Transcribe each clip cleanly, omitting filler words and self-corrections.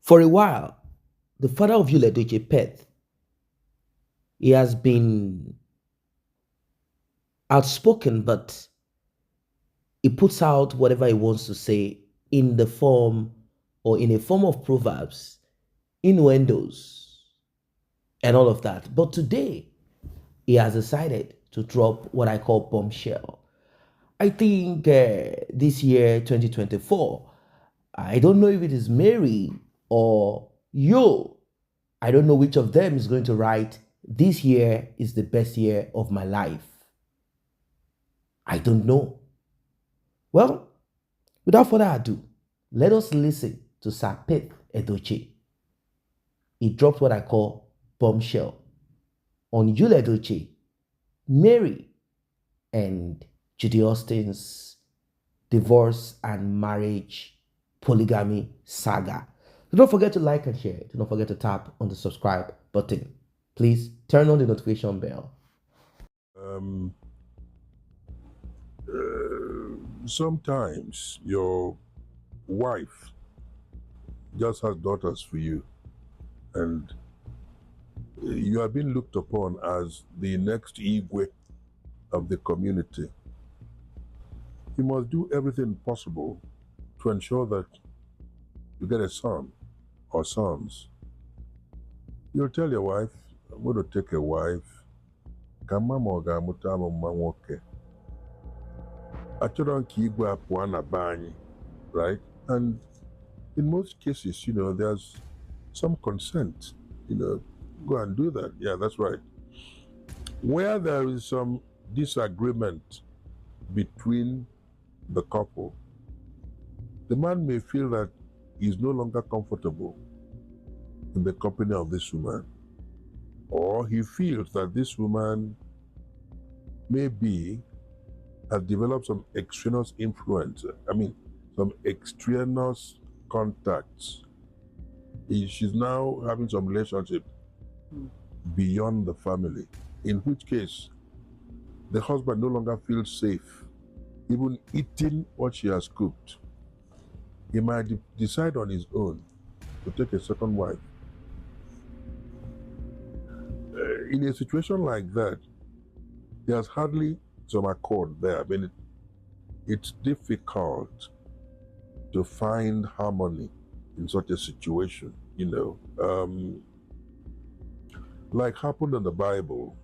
For a while, the father of YUL EDOCHIE, Pet, he has been outspoken, but he puts out whatever he wants to say in the form or in a form of proverbs, innuendos, and all of that. But today, he has decided to drop what I call bombshell. I think this year, 2024, I don't know if it is Mary or YUL. I don't know which of them is going to write, "This year is the best year of my life." I don't know. Well, without further ado, let us listen to Sir Pet EDOCHIE. He dropped what I call bombshell on YUL EDOCHIE, Mary, and Judy Austin's divorce and marriage polygamy saga. So don't forget to like and share. Do not forget to tap on the subscribe button. Please turn on the notification bell. Sometimes your wife just has daughters for you, and you are being looked upon as the next Igwe of the community. You must do everything possible to ensure that you get a son or sons. You'll tell your wife, "I'm going to take a wife. Right? And in most cases, there's some consent. Go and do that. Yeah, that's right. Where there is some disagreement between the couple, the man may feel that he's no longer comfortable in the company of this woman, or he feels that this woman maybe has developed some extraneous influence. Some extraneous contacts. She's now having some relationship beyond the family, in which case the husband no longer feels safe even eating what she has cooked. He might decide on his own to take a second wife. In a situation like that, there's hardly some accord there. It's difficult to find harmony in such a situation, like happened in the Bible.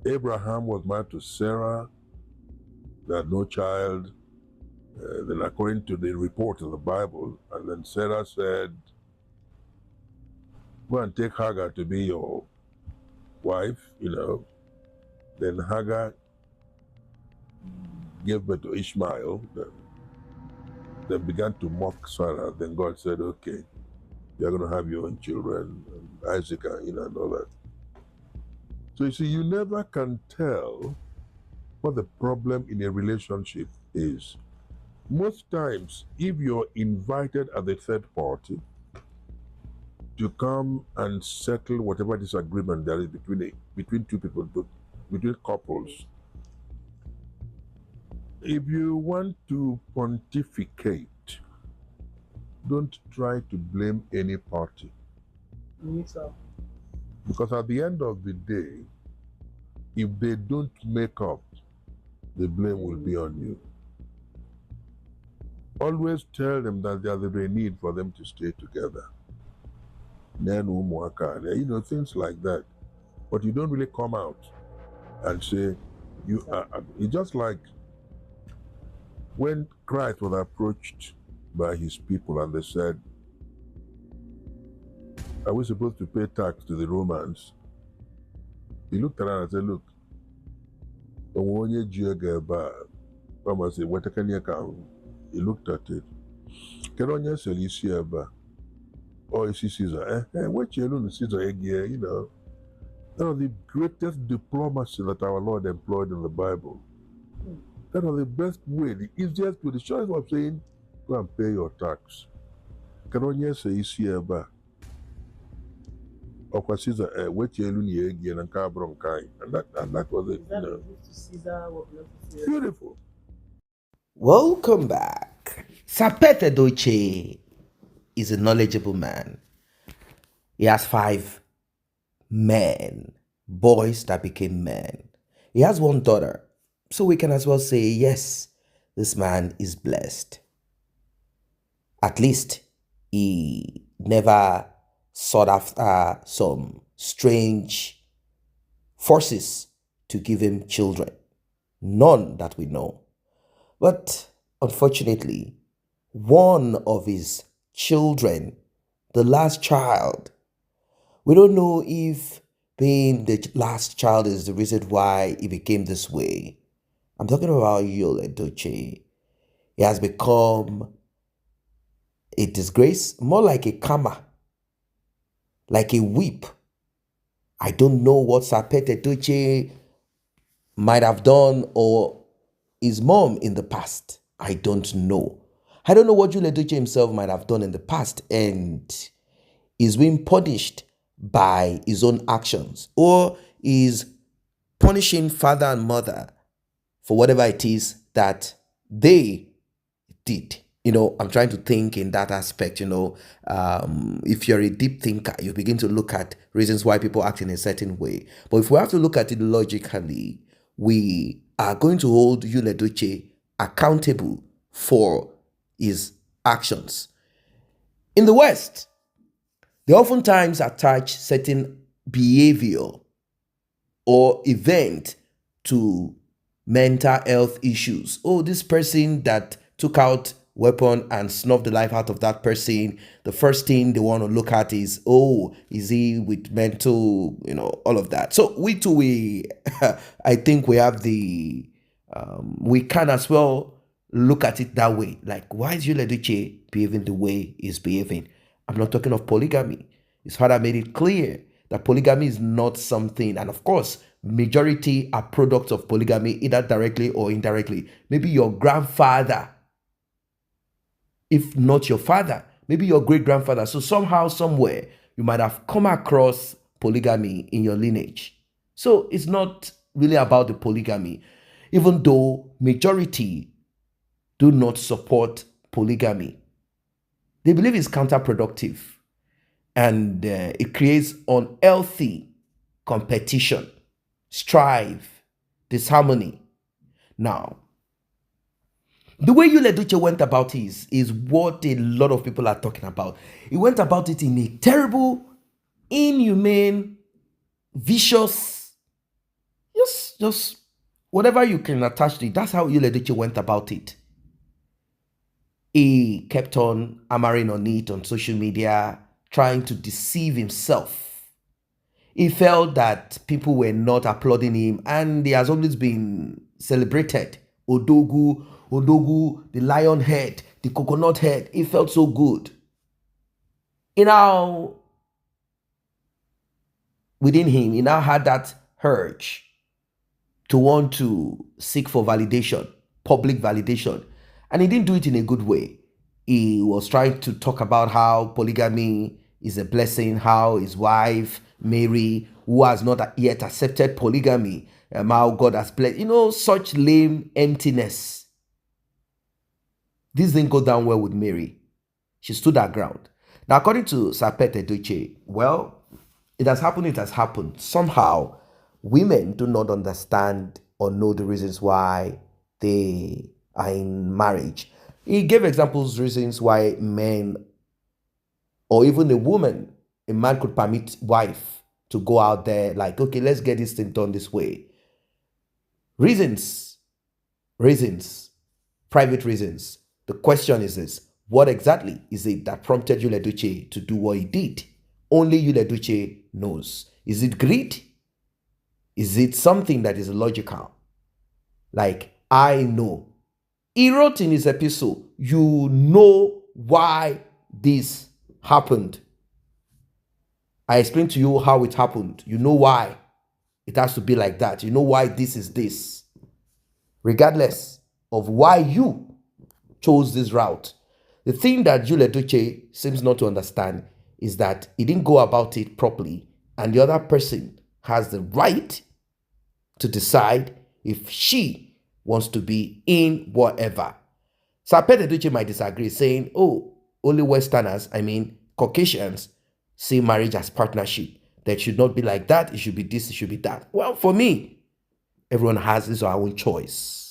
Abraham was married to Sarah. They had no child. Then according to the report in the Bible, and then Sarah said, "Go and take Hagar to be your wife," Then Hagar gave birth to Ishmael. They began to mock Sarah. Then God said, "Okay, you're going to have your own children, Isaac, and all that." So you see, you never can tell what the problem in a relationship is. Most times, if you're invited as a third party to come and settle whatever disagreement there is between two people, between couples, if you want to pontificate, don't try to blame any party. Because at the end of the day, if they don't make up, the blame will be on you. Always tell them that there's a need for them to stay together. Things like that. But you don't really come out and say, it's just like when Christ was approached by his people and they said, "Are we supposed to pay tax to the Romans?" He looked around and said, "Look, he looked at it. Oh, you see Caesar. What you Caesar again, That was the greatest diplomacy that our Lord employed in the Bible. That was the best way, the easiest way, the shortest way of saying, go and pay your tax. Caesar, Caesar, what you again and that was it. Beautiful. Welcome back. Sir Pet EDOCHIE. is a knowledgeable man. He has 5 men, boys that became men. He has 1 daughter. So we can as well say, yes, this man is blessed. At least he never sought after some strange forces to give him children. None that we know. But unfortunately, one of his children, the last child, we don't know if being the last child is the reason why he became this way. I'm talking about YUL EDOCHIE. He has become a disgrace, more like a karma, like a whip. I don't know what ßOMBSHELL might have done or his mom in the past. I don't know. I don't know what YUL EDOCHIE himself might have done in the past and is being punished by his own actions, or is punishing father and mother for whatever it is that they did. I'm trying to think in that aspect. If you're a deep thinker, you begin to look at reasons why people act in a certain way. But if we have to look at it logically, we are going to hold YUL EDOCHIE accountable for his actions. In the West, they oftentimes attach certain behavior or event to mental health issues. Oh, this person that took out weapon and snuffed the life out of that person, the first thing they want to look at is, oh, is he with mental, all of that. So I think we have we can as well look at it that way. Like, why is YUL EDOCHIE behaving the way he's behaving? I'm not talking of polygamy. His father made it clear that polygamy is not something, and of course, majority are products of polygamy, either directly or indirectly. Maybe your grandfather, if not your father, maybe your great-grandfather. So somehow, somewhere, you might have come across polygamy in your lineage. So it's not really about the polygamy, even though majority do not support polygamy. They believe it's counterproductive and it creates unhealthy competition, strife, disharmony. Now, the way YUL EDOCHIE went about it is what a lot of people are talking about. He went about it in a terrible, inhumane, vicious, just whatever you can attach to it. That's how YUL EDOCHIE went about it. He kept on hammering on it on social media, trying to deceive himself. He felt that people were not applauding him, and he has always been celebrated. Odogu, the lion head, the coconut head. He felt so good. Within him, he now had that urge to want to seek for validation, public validation. And he didn't do it in a good way. He was trying to talk about how polygamy is a blessing, how his wife, Mary, who has not yet accepted polygamy, how God has blessed, such lame emptiness. This didn't go down well with Mary. She stood her ground. Now, according to ßOMBSHELL EDOCHIE, well, it has happened. Somehow, women do not understand or know the reasons why they are in marriage. He gave examples, reasons why men, or even a man could permit wife to go out there like, okay, let's get this thing done this way. Reasons, private reasons. The question is this: what exactly is it that prompted YUL EDOCHIE to do what he did? Only YUL EDOCHIE knows. Is it greed? Is it something that is illogical? Like, I know. He wrote in his epistle, you know why this happened. I explained to you how it happened. You know why it has to be like that. You know why this is this. Regardless of why you chose this route. The thing that YUL EDOCHIE seems not to understand is that he didn't go about it properly, and the other person has the right to decide if she wants to be in whatever. ßOMBSHELL EDOCHIE might disagree, saying, oh, only Westerners, I mean Caucasians, see marriage as partnership. That should not be like that. It should be this, it should be that. Well, for me, everyone has his or her own choice.